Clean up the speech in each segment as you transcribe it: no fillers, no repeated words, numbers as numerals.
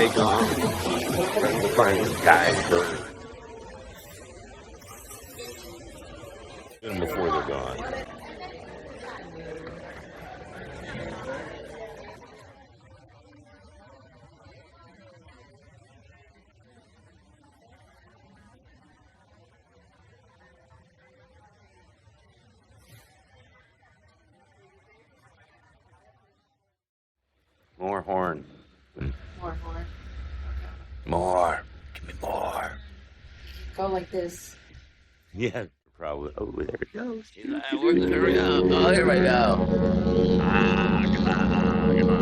they gone? Trying to find the guys before they're gone. More horn. More horn. More. Give me more. Go like this. Yeah, probably. Oh, there it goes. Where we go? Oh, here we go. Come on, come on, come on.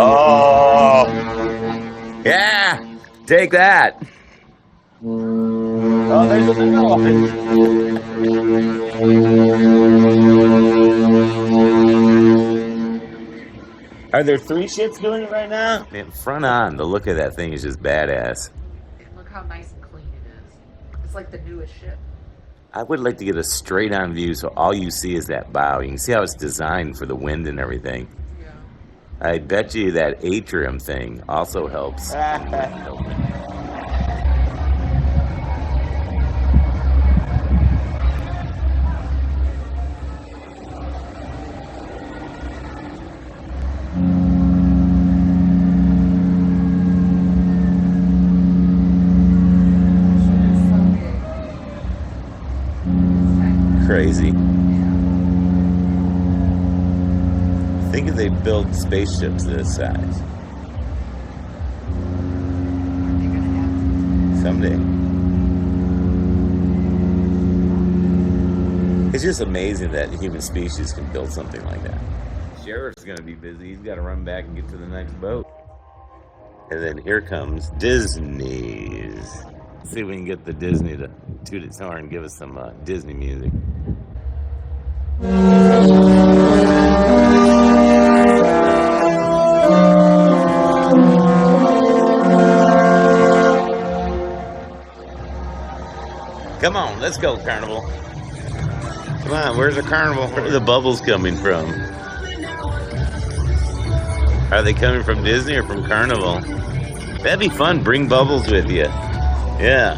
Oh, yeah, take that. Oh, there's another one. Are there 3 ships doing it right now? Man, front on, the look of that thing is just badass. Look how nice and clean it is. It's like the newest ship. I would like to get a straight on view so all you see is that bow. You can see how it's designed for the wind and everything. Yeah. I bet you that atrium thing also helps. Crazy. Think if they built spaceships this size. Someday. It's just amazing that the human species can build something like that. Sheriff's gonna be busy. He's gotta run back and get to the next boat. And then here comes Disney's. Let's see if we can get the Disney to toot its horn and give us some Disney music. Come on, let's go, Carnival. Come on, where's the Carnival? Where are the bubbles coming from? Are they coming from Disney or from Carnival? That'd be fun. Bring bubbles with you. Yeah.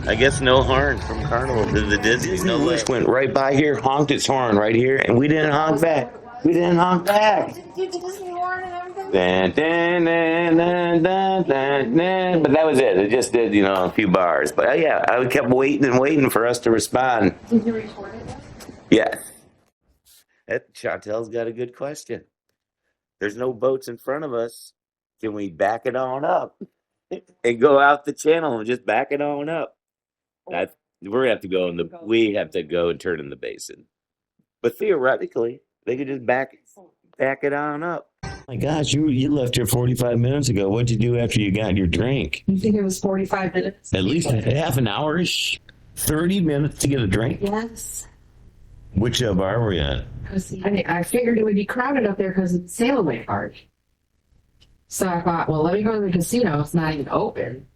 I guess no horn from Carnival to the Disney. No Wish went right by here, honked its horn right here, and we didn't honk back. We didn't honk back. Did the Disney horn and everything? Dun, dun, dun, dun, dun, dun, dun. But that was it. It just did, a few bars. But yeah, I kept waiting and waiting for us to respond. Did you record it? Yes. That Chantel's got a good question. There's no boats in front of us. Can we back it on up and go out the channel and just back it on up? We're gonna have to go we have to go and turn in the basin. But theoretically, they could just back it on up. My gosh, you left here 45 minutes ago. What'd you do after you got your drink? You think it was 45 minutes? At least half an hour-ish. 30 minutes to get a drink? Yes. Which bar were you at? I figured it would be crowded up there because it's sailaway park. So I thought, well, let me go to the casino. It's not even open.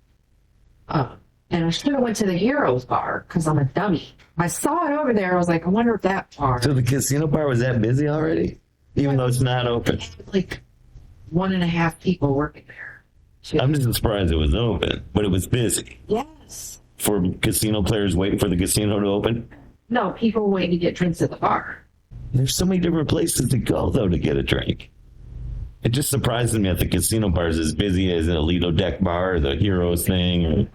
And I should have went to the Heroes bar because I'm a dummy. I saw it over there. I was like, I wonder if that bar. So the casino bar was that busy already? Even though it's not open? Like 1.5 people working there. I'm just surprised it was open, but it was busy. Yes. For casino players waiting for the casino to open? No, people waiting to get drinks at the bar. There's so many different places to go, though, to get a drink. It just surprises me that the casino bar is as busy as an Alito Deck bar or the Heroes thing. Or...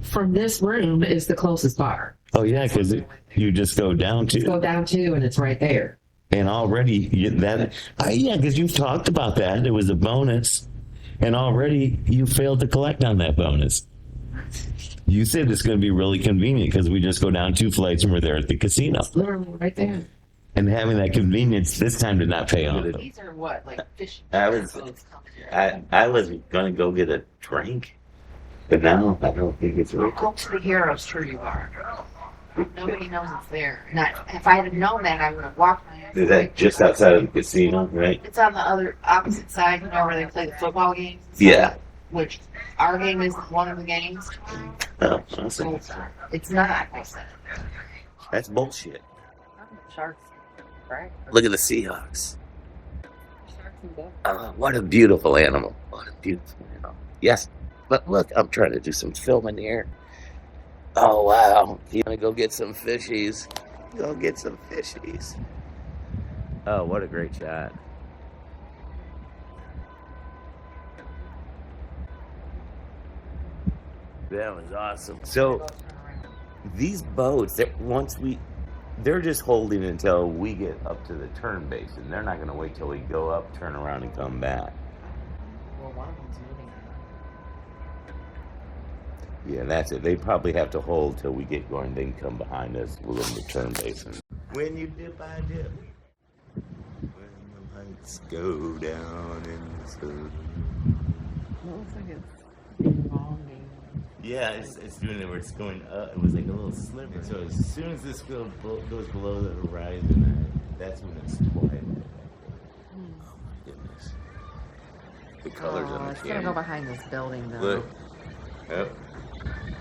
From this room is the closest bar. Oh, yeah, because you just go down to. Go down to, and it's right there. And already, because you've talked about that. It was a bonus. And already, you failed to collect on that bonus. You said it's going to be really convenient because we just go down 2 flights and we're there at the casino. It's literally right there. And having that convenience this time did not pay off. These are what, like fish? I was going to go get a drink, but now I don't think it's I'll go to the Heroes Tree Bar. Nobody knows it's there. If I had known that, I would have walked my ass. Is that just outside of the casino, right? It's on the opposite side, where they play the football games. Yeah. Which our game is one of the games. Oh, awesome. So it's not. I said. That's bullshit. Sharks, right? Look at the Seahawks. Sharks and ducks. What a beautiful animal. What a beautiful animal. Yes, but look, I'm trying to do some filming here. Oh, wow. You want to go get some fishies? Go get some fishies. Oh, what a great shot. That was awesome. So these boats, they're just holding until we get up to the turn basin. They're not going to wait till we go up, turn around, and come back. Well, one of them's moving. Yeah, that's it. They probably have to hold till we get going, then come behind us. We'll in the turn basin. When you dip, I dip. When the lights go down in the sun. Well, looks like it's involving. Yeah, it's doing it where it's going up. It was like a little sliver. So as soon as this goes below the horizon, that's when it's twilight. Oh my goodness. The colors on the It's gonna go camera. behind this building though. Look. Yep.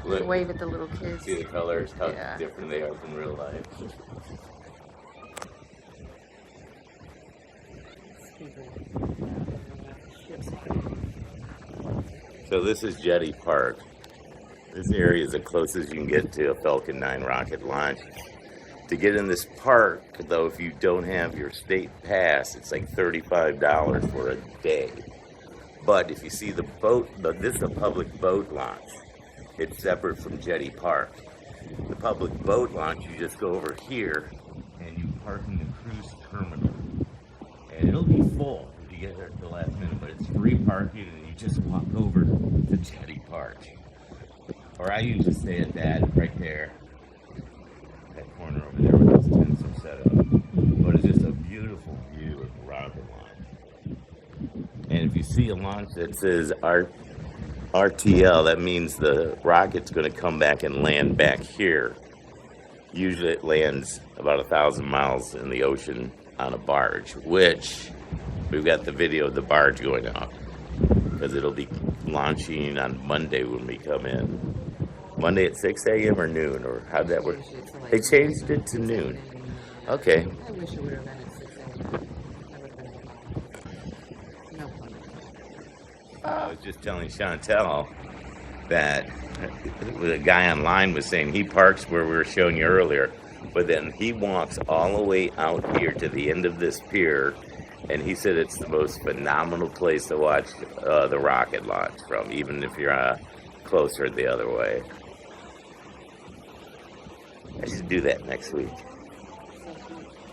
Look. Wave at the little kids. See the colors, how Yeah. different they are from real life. So this is Jetty Park. This area is the closest you can get to a Falcon 9 rocket launch. To get in this park, though, if you don't have your state pass, it's like $35 for a day. But if you see the boat, this is a public boat launch. It's separate from Jetty Park. The public boat launch, you just go over here and you park in the cruise terminal. And it'll be full if you get there at the last minute, but it's free parking and you just walk over to Jetty Park. Or I usually stay at that right there, that corner over there where those tents are set up. But it's just a beautiful view of the rocket launch. And if you see a launch that says RTL, that means the rocket's going to come back and land back here. Usually it lands about 1,000 miles in the ocean on a barge, which we've got the video of the barge going out because it'll be launching on Monday when we come in. Monday at 6 a.m. or noon, or how'd that work? They changed it to noon. Okay. I wish it would have been at 6 a.m. That would have been no fun. I was just telling Chantel that the guy online was saying he parks where we were showing you earlier, but then he walks all the way out here to the end of this pier, and he said it's the most phenomenal place to watch the rocket launch from, even if you're closer the other way. I should do that next week.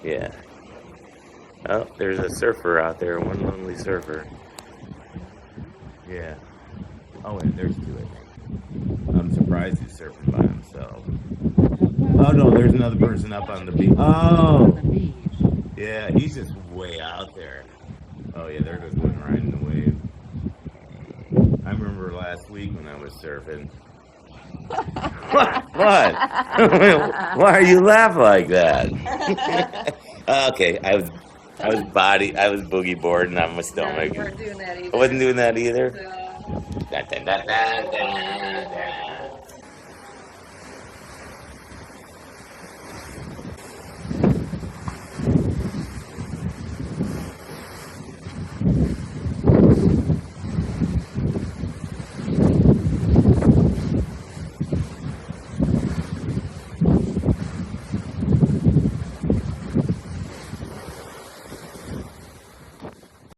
Yeah. Oh, there's a surfer out there, one lonely surfer. Yeah. Oh, and there's two, I think. I'm surprised he's surfing by himself. Oh, no, there's another person up on the beach. Oh! Yeah, he's just way out there. Oh, yeah, there goes one riding the wave. I remember last week when I was surfing. What? Why are you laughing like that? Okay, I was boogie boarding on my stomach. You weren't doing that either. I wasn't doing that either. So... Da, da, da, da, da, da.